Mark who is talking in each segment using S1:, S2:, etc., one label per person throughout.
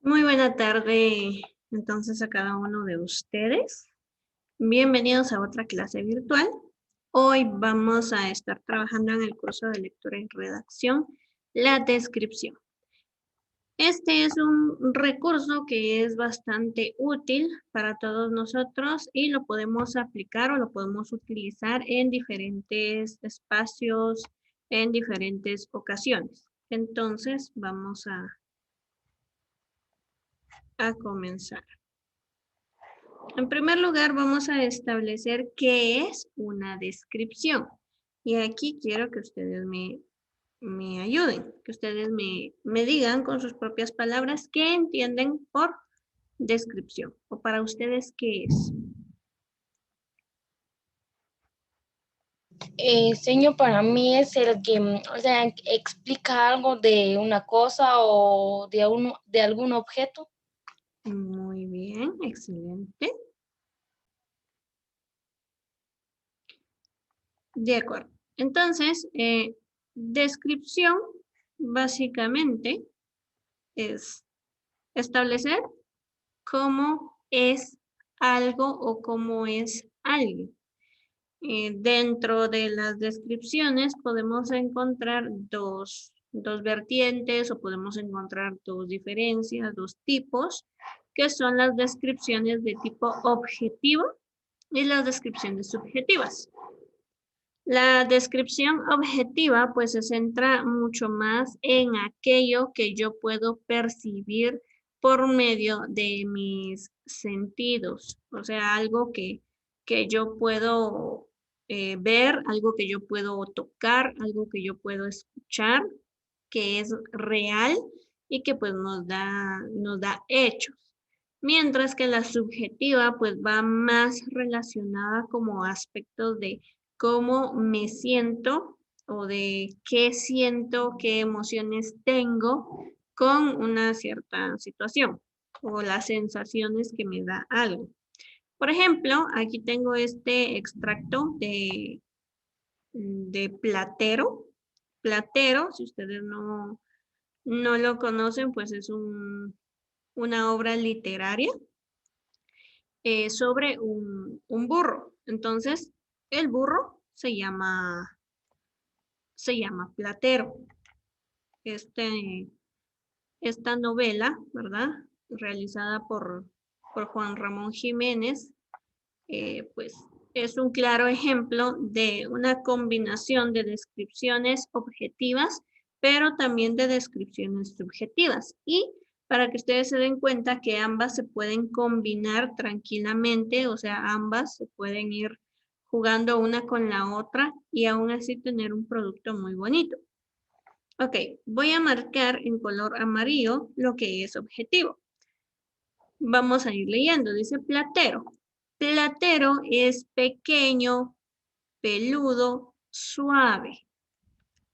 S1: Muy buena tarde, entonces a cada uno de ustedes. Bienvenidos a otra clase virtual. Hoy vamos a estar trabajando en el curso de lectura y redacción, la descripción. Este es un recurso que es bastante útil para todos nosotros y lo podemos aplicar o lo podemos utilizar en diferentes espacios, en diferentes ocasiones. Entonces vamos a comenzar. En primer lugar, vamos a establecer qué es una descripción. Y aquí quiero que ustedes me ayuden, que ustedes me digan con sus propias palabras qué entienden por descripción. O para ustedes, ¿qué es?
S2: Señor, para mí es el que, o sea, explica algo de una cosa o de algún objeto.
S1: Muy bien, excelente. De acuerdo. Entonces, descripción básicamente es establecer cómo es algo o cómo es alguien. Dentro de las descripciones podemos encontrar dos vertientes o podemos encontrar dos diferencias, dos tipos, que son las descripciones de tipo objetivo y las descripciones subjetivas. La descripción objetiva pues se centra mucho más en aquello que yo puedo percibir por medio de mis sentidos, o sea, algo que yo puedo ver, algo que yo puedo tocar, algo que yo puedo escuchar, que es real y que pues nos da hechos. Mientras que la subjetiva pues va más relacionada como aspectos de cómo me siento o de qué siento, qué emociones tengo con una cierta situación o las sensaciones que me da algo. Por ejemplo, aquí tengo este extracto de Platero. Platero, si ustedes no lo conocen, pues es una obra literaria sobre un burro. Entonces, el burro se llama Platero. Esta novela, ¿verdad? Realizada por Juan Ramón Jiménez, pues es un claro ejemplo de una combinación de descripciones objetivas, pero también de descripciones subjetivas. Y para que ustedes se den cuenta que ambas se pueden combinar tranquilamente, o sea, ambas se pueden ir jugando una con la otra y aún así tener un producto muy bonito. Ok, voy a marcar en color amarillo lo que es objetivo. Vamos a ir leyendo, dice Platero. Platero es pequeño, peludo, suave.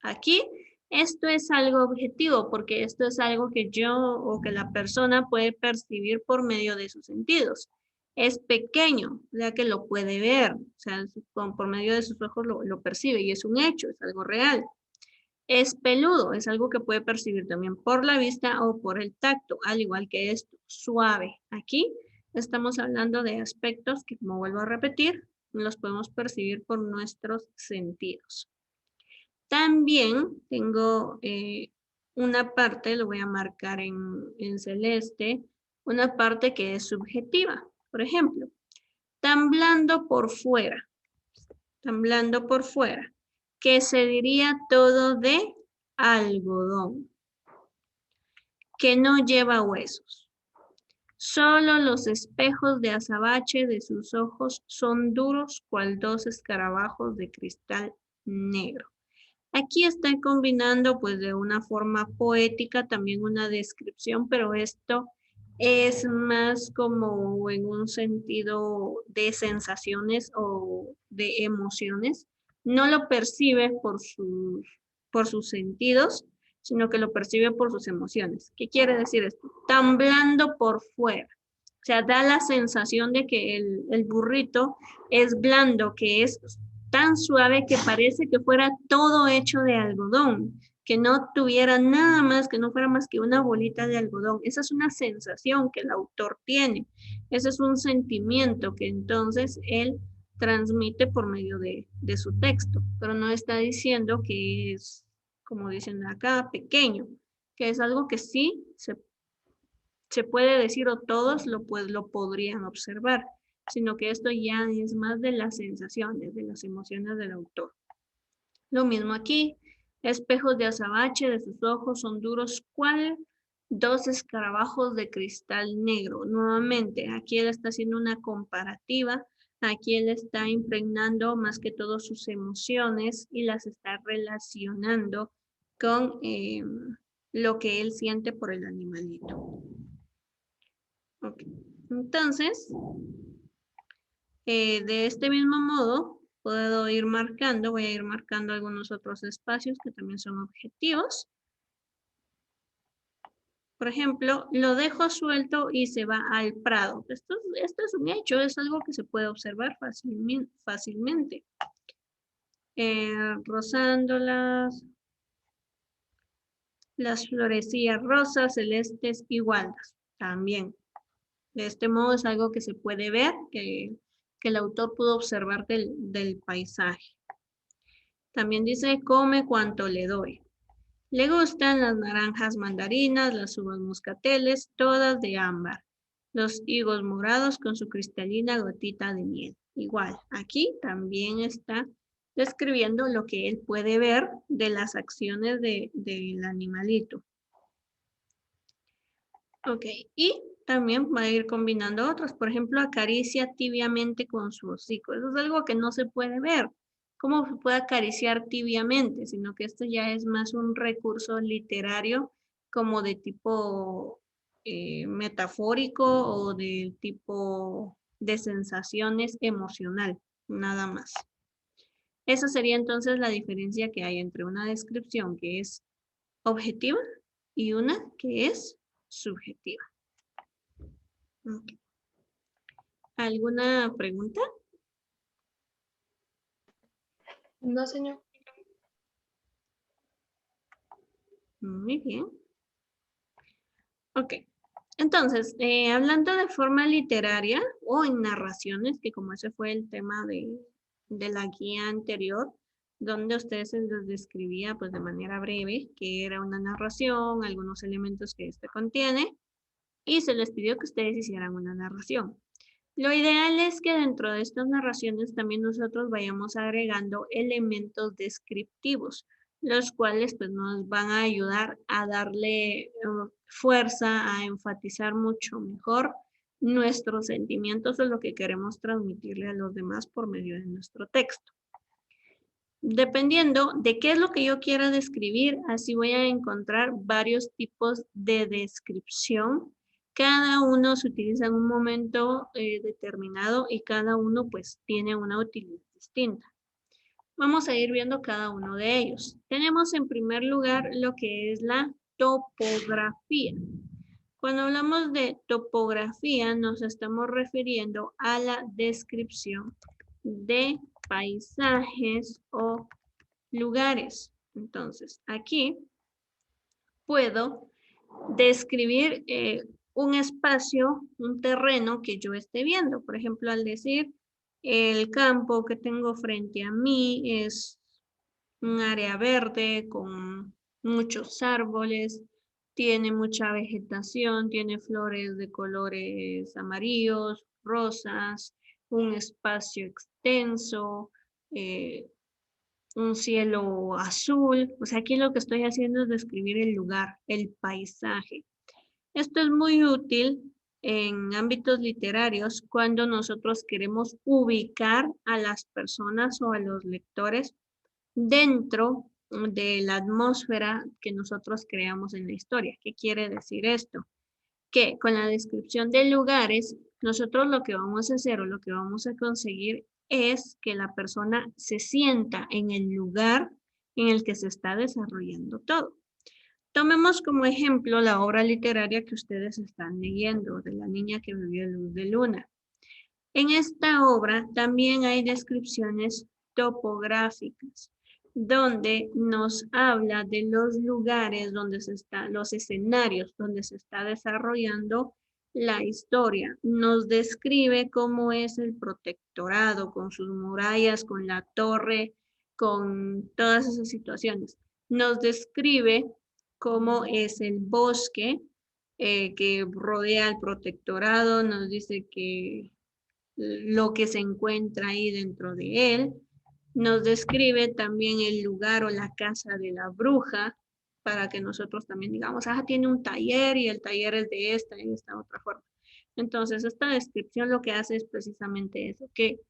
S1: Aquí esto es algo objetivo porque esto es algo que yo o que la persona puede percibir por medio de sus sentidos. Es pequeño, ya que lo puede ver, o sea, por medio de sus ojos lo percibe y es un hecho, es algo real. Es peludo, es algo que puede percibir también por la vista o por el tacto, al igual que esto, suave. Aquí estamos hablando de aspectos que, como vuelvo a repetir, los podemos percibir por nuestros sentidos. También tengo una parte, lo voy a marcar en celeste, una parte que es subjetiva. Por ejemplo, tan blando por fuera, tan blando por fuera, que se diría todo de algodón, que no lleva huesos. Solo los espejos de azabache de sus ojos son duros cual dos escarabajos de cristal negro. Aquí está combinando pues de una forma poética también una descripción, pero esto es más como en un sentido de sensaciones o de emociones. No lo percibe por sus sentidos, sino que lo percibe por sus emociones. ¿Qué quiere decir esto? Tan blando por fuera. O sea, da la sensación de que el burrito es blando, que es tan suave que parece que fuera todo hecho de algodón, que no tuviera nada más, que no fuera más que una bolita de algodón. Esa es una sensación que el autor tiene. Ese es un sentimiento que entonces él transmite por medio de su texto, pero no está diciendo que es, como dicen acá, pequeño, que es algo que sí se puede decir o todos lo podrían observar, sino que esto ya es más de las sensaciones, de las emociones del autor. Lo mismo aquí, espejos de azabache de sus ojos son duros, ¿cuál? Dos escarabajos de cristal negro. Nuevamente, aquí él está haciendo una comparativa, aquí él está impregnando más que todo sus emociones y las está relacionando con lo que él siente por el animalito. Okay. Entonces, de este mismo modo, puedo ir marcando, voy a ir marcando algunos otros espacios que también son objetivos. Por ejemplo, lo dejo suelto y se va al prado. Esto es un hecho, es algo que se puede observar fácilmente. Rozando las florecillas rosas, celestes y gualdas. También. De este modo es algo que se puede ver, que el autor pudo observar del paisaje. También dice, come cuanto le doy. Le gustan las naranjas mandarinas, las uvas moscateles, todas de ámbar. Los higos morados con su cristalina gotita de miel. Igual, aquí también está describiendo lo que él puede ver de las acciones del animalito. Ok, y también va a ir combinando otros. Por ejemplo, acaricia tibiamente con su hocico. Eso es algo que no se puede ver. ¿Cómo se puede acariciar tibiamente? Sino que esto ya es más un recurso literario como de tipo metafórico o de tipo de sensaciones emocional, nada más. Esa sería entonces la diferencia que hay entre una descripción que es objetiva y una que es subjetiva. Okay. ¿Alguna pregunta?
S2: No, señor.
S1: Muy bien. Ok. Entonces, hablando de forma literaria o en narraciones, que como ese fue el tema de la guía anterior, donde ustedes se les describía pues de manera breve que era una narración, algunos elementos que este contiene, y se les pidió que ustedes hicieran una narración. Lo ideal es que dentro de estas narraciones también nosotros vayamos agregando elementos descriptivos, los cuales pues nos van a ayudar a darle fuerza, a enfatizar mucho mejor nuestros sentimientos o lo que queremos transmitirle a los demás por medio de nuestro texto. Dependiendo de qué es lo que yo quiera describir, así voy a encontrar varios tipos de descripción. Cada uno se utiliza en un momento determinado y cada uno pues tiene una utilidad distinta. Vamos a ir viendo cada uno de ellos. Tenemos en primer lugar lo que es la topografía. Cuando hablamos de topografía nos estamos refiriendo a la descripción de paisajes o lugares. Entonces, aquí puedo describir un espacio, un terreno que yo esté viendo. Por ejemplo, al decir el campo que tengo frente a mí es un área verde con muchos árboles, tiene mucha vegetación, tiene flores de colores amarillos, rosas, un espacio extenso, un cielo azul. O sea, aquí lo que estoy haciendo es describir el lugar, el paisaje. Esto es muy útil en ámbitos literarios cuando nosotros queremos ubicar a las personas o a los lectores dentro de la atmósfera que nosotros creamos en la historia. ¿Qué quiere decir esto? Que con la descripción de lugares, nosotros lo que vamos a hacer o lo que vamos a conseguir es que la persona se sienta en el lugar en el que se está desarrollando todo. Tomemos como ejemplo la obra literaria que ustedes están leyendo, de la niña que bebió luz de luna. En esta obra también hay descripciones topográficas. donde nos habla de los lugares donde se está, los escenarios donde se está desarrollando la historia. Nos describe cómo es el protectorado, con sus murallas, con la torre, con todas esas situaciones. Nos describe cómo es el bosque que rodea el protectorado, nos dice que lo que se encuentra ahí dentro de él. Nos describe también el lugar o la casa de la bruja para que nosotros también digamos, ah, tiene un taller y el taller es de esta y esta otra forma. Entonces, esta descripción lo que hace es precisamente eso, que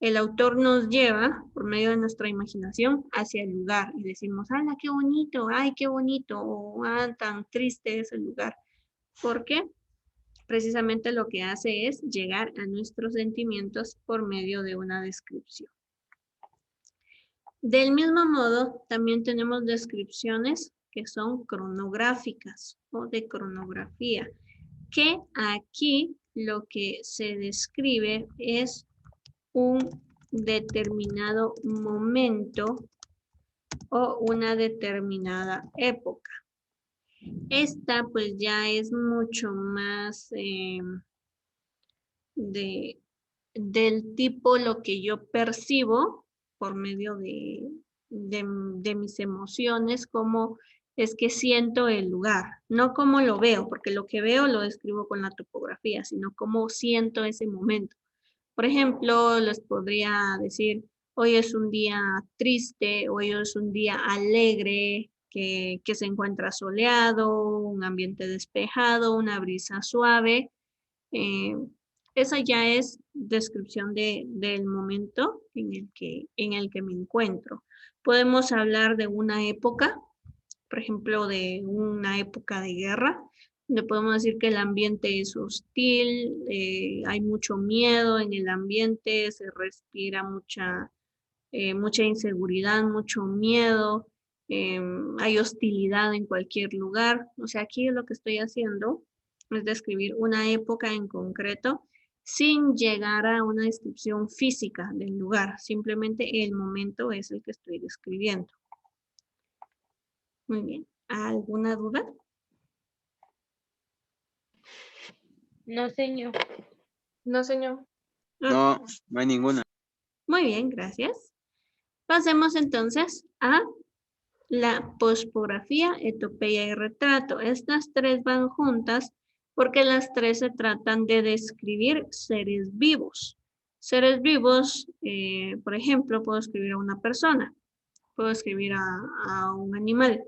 S1: el autor nos lleva por medio de nuestra imaginación hacia el lugar y decimos, ¡hala, qué bonito! ¡Ay, qué bonito! O ¡ah, tan triste es el lugar! ¿Por qué? Precisamente lo que hace es llegar a nuestros sentimientos por medio de una descripción. Del mismo modo, también tenemos descripciones que son cronográficas o de cronografía, que aquí lo que se describe es un determinado momento o una determinada época. Esta pues ya es mucho más del tipo lo que yo percibo por medio de mis emociones, cómo es que siento el lugar, no cómo lo veo, porque lo que veo lo describo con la topografía, sino cómo siento ese momento. Por ejemplo, les podría decir, hoy es un día triste, hoy es un día alegre, que se encuentra soleado, un ambiente despejado, una brisa suave. Eh, Esa ya es descripción del momento en el que me encuentro. Podemos hablar de una época, por ejemplo, de una época de guerra, donde podemos decir que el ambiente es hostil, hay mucho miedo en el ambiente, se respira mucha inseguridad, mucho miedo, hay hostilidad en cualquier lugar. O sea, aquí lo que estoy haciendo es describir una época en concreto sin llegar a una descripción física del lugar, simplemente el momento es el que estoy describiendo. Muy bien. ¿Alguna duda?
S2: No, señor.
S3: No, señor.
S1: Ah,
S4: No, no hay ninguna.
S1: muy bien, gracias. Pasemos entonces a la pospografía, etopeya y retrato. Estas tres van juntas porque las tres se tratan de describir seres vivos. Seres vivos, por ejemplo, puedo escribir a una persona, puedo escribir a un animal.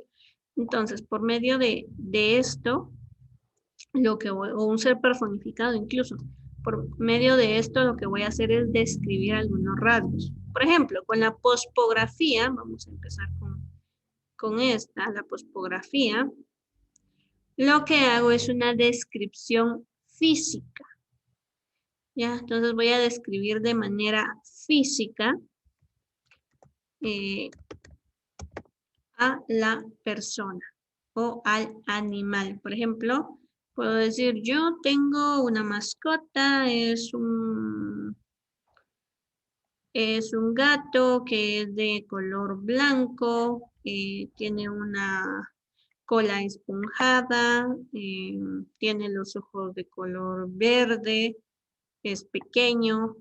S1: Entonces, por medio de esto, o un ser personificado incluso, por medio de esto lo que voy a hacer es describir algunos rasgos. Por ejemplo, con la pospografía, vamos a empezar con esta, la pospografía, lo que hago es una descripción física. ¿Ya? Entonces voy a describir de manera física a la persona o al animal. Por ejemplo, puedo decir, yo tengo una mascota, es un gato que es de color blanco, tiene una cola esponjada, tiene los ojos de color verde, es pequeño,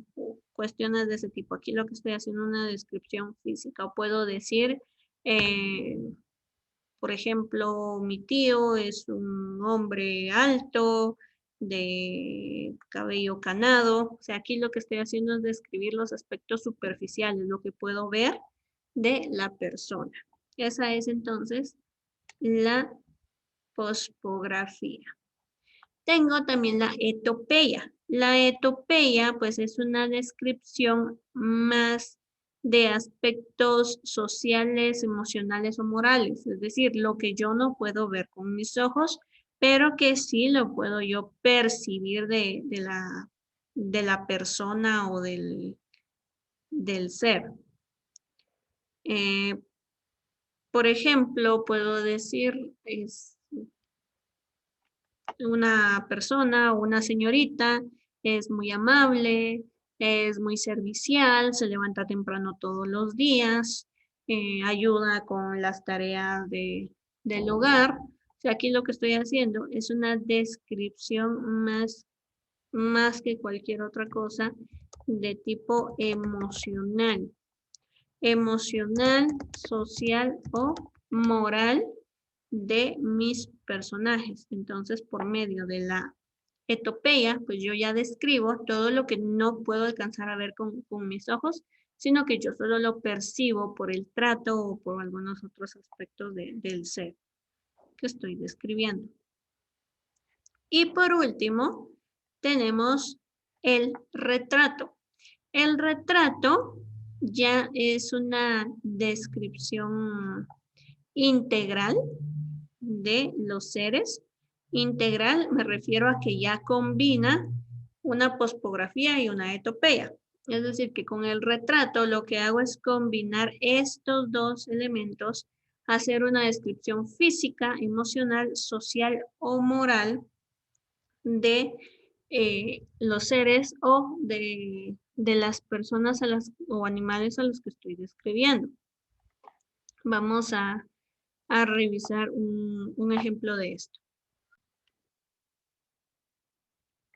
S1: cuestiones de ese tipo. Aquí lo que estoy haciendo es una descripción física. O puedo decir, por ejemplo, mi tío es un hombre alto, de cabello canado. O sea, aquí lo que estoy haciendo es describir los aspectos superficiales, lo que puedo ver de la persona. Esa es entonces la pospografía. Tengo también la etopeya. La etopeya, pues, es una descripción más de aspectos sociales, emocionales o morales. Es decir, lo que yo no puedo ver con mis ojos, pero que sí lo puedo yo percibir de la persona o del ser. Por ejemplo, puedo decir, una persona o una señorita es muy amable, es muy servicial, se levanta temprano todos los días, ayuda con las tareas del hogar. O sea, aquí lo que estoy haciendo es una descripción más que cualquier otra cosa de tipo emocional. Emocional, social o moral de mis personajes. Entonces, por medio de la etopeya, pues yo ya describo todo lo que no puedo alcanzar a ver con mis ojos, sino que yo solo lo percibo por el trato o por algunos otros aspectos del ser que estoy describiendo. Y por último, tenemos el retrato. El retrato ya es una descripción integral de los seres. Integral me refiero a que ya combina una pospografía y una etopeya. Es decir, que con el retrato lo que hago es combinar estos dos elementos, hacer una descripción física, emocional, social o moral de los seres o de las personas o animales a los que estoy describiendo. Vamos a revisar un ejemplo de esto.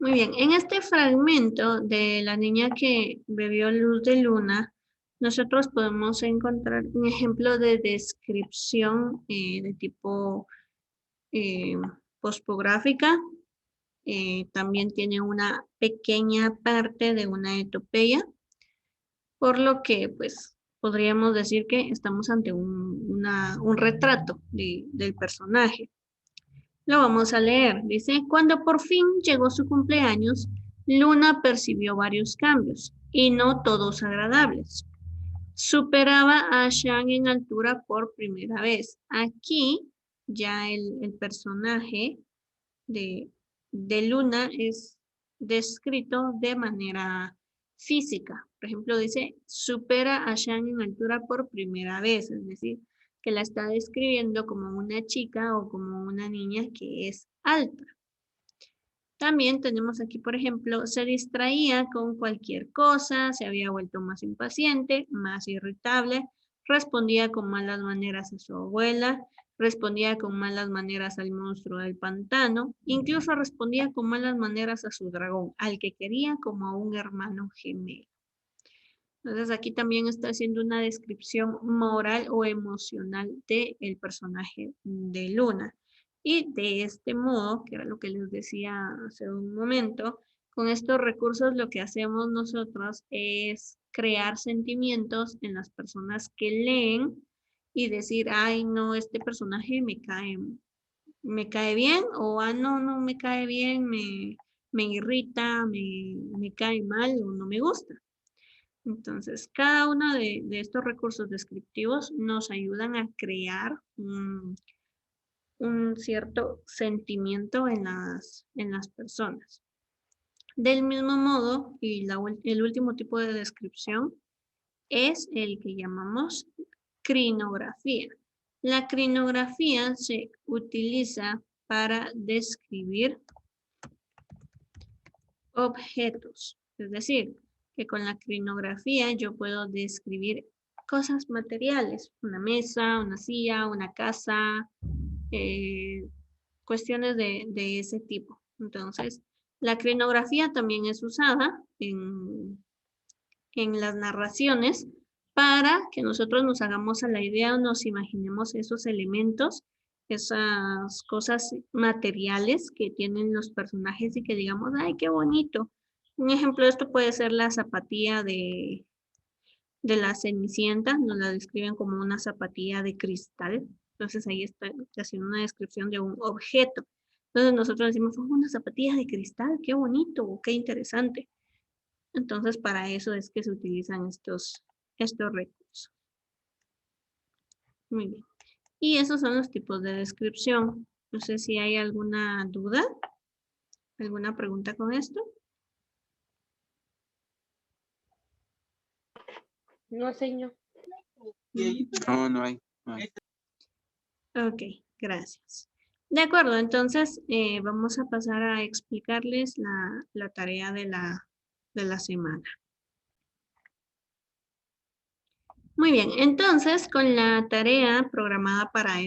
S1: Muy bien, en este fragmento de la niña que bebió luz de luna, nosotros podemos encontrar un ejemplo de descripción de tipo pospográfica. También tiene una pequeña parte de una etopeya, por lo que pues podríamos decir que estamos ante un retrato del personaje. Lo vamos a leer. Dice, cuando por fin llegó su cumpleaños, Luna percibió varios cambios, y no todos agradables. Superaba a Shang en altura por primera vez. Aquí ya el personaje de Luna es descrito de manera física. Por ejemplo, dice, supera a Shang en altura por primera vez, es decir, que la está describiendo como una chica o como una niña que es alta. También tenemos aquí, por ejemplo, se distraía con cualquier cosa, se había vuelto más impaciente, más irritable, respondía con malas maneras a su abuela, respondía con malas maneras al monstruo del pantano, incluso respondía con malas maneras a su dragón, al que quería como a un hermano gemelo. Entonces aquí también está haciendo una descripción moral o emocional del personaje de Luna. Y de este modo, que era lo que les decía hace un momento, con estos recursos lo que hacemos nosotros es crear sentimientos en las personas que leen y decir, ay, no, este personaje me cae bien, o no, no me cae bien, me irrita, me cae mal o no me gusta. Entonces, cada uno de estos recursos descriptivos nos ayudan a crear un cierto sentimiento en las personas. Del mismo modo, y el último tipo de descripción es el que llamamos crinografía. La crinografía se utiliza para describir objetos, es decir, que con la crinografía yo puedo describir cosas materiales, una mesa, una silla, una casa, cuestiones de ese tipo. Entonces, la crinografía también es usada en las narraciones para que nosotros nos hagamos a la idea o nos imaginemos esos elementos, esas cosas materiales que tienen los personajes y que digamos, ay, qué bonito. Un ejemplo de esto puede ser la zapatilla de la Cenicienta, nos la describen como una zapatilla de cristal. Entonces ahí está haciendo una descripción de un objeto. Entonces nosotros decimos, oh, una zapatilla de cristal, qué bonito, qué interesante. Entonces para eso es que se utilizan estos recursos. Muy bien. Y esos son los tipos de descripción. No sé si hay alguna duda, alguna pregunta con esto.
S2: No, señor.
S4: No, no hay. No hay.
S1: Ok, gracias. De acuerdo, entonces vamos a pasar a explicarles la tarea de la semana. Muy bien, entonces con la tarea programada para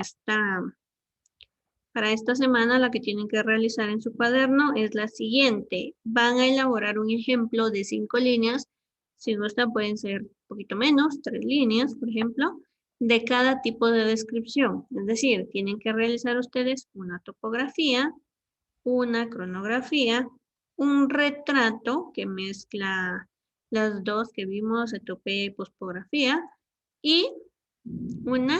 S1: esta semana, la que tienen que realizar en su cuaderno es la siguiente. Van a elaborar un ejemplo de 5 líneas. Si gusta, pueden ser un poquito menos, 3 líneas, por ejemplo, de cada tipo de descripción. Es decir, tienen que realizar ustedes una topografía, una cronografía, un retrato que mezcla las dos que vimos, etopía y pospografía, y una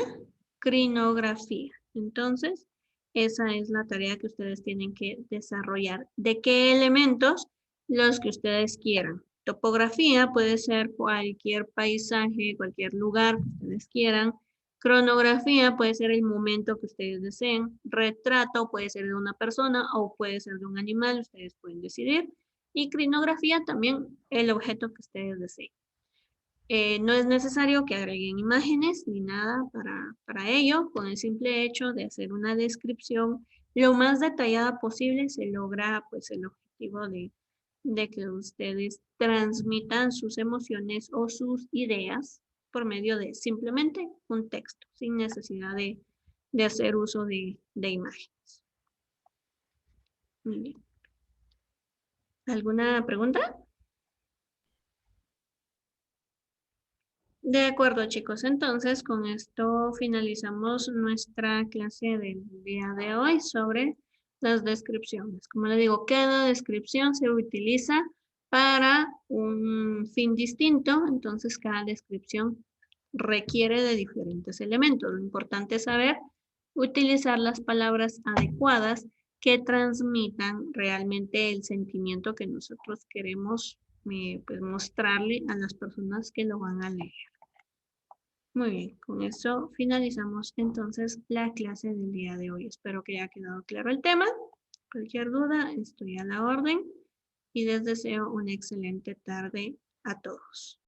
S1: crinografía. Entonces, esa es la tarea que ustedes tienen que desarrollar. ¿De qué elementos? Los que ustedes quieran. Topografía puede ser cualquier paisaje, cualquier lugar que ustedes quieran. Cronografía puede ser el momento que ustedes deseen. Retrato puede ser de una persona o puede ser de un animal, ustedes pueden decidir. Y crinografía también el objeto que ustedes deseen. No es necesario que agreguen imágenes ni nada para ello. Con el simple hecho de hacer una descripción lo más detallada posible se logra pues el objetivo de que ustedes transmitan sus emociones o sus ideas por medio de simplemente un texto, sin necesidad de hacer uso de imágenes. Muy bien. ¿Alguna pregunta? De acuerdo, chicos. Entonces, con esto finalizamos nuestra clase del día de hoy sobre las descripciones. Como les digo, cada descripción se utiliza para un fin distinto, entonces cada descripción requiere de diferentes elementos. Lo importante es saber utilizar las palabras adecuadas que transmitan realmente el sentimiento que nosotros queremos pues, mostrarle a las personas que lo van a leer. Muy bien, con eso finalizamos entonces la clase del día de hoy. Espero que haya quedado claro el tema. Cualquier duda, estoy a la orden y les deseo una excelente tarde a todos.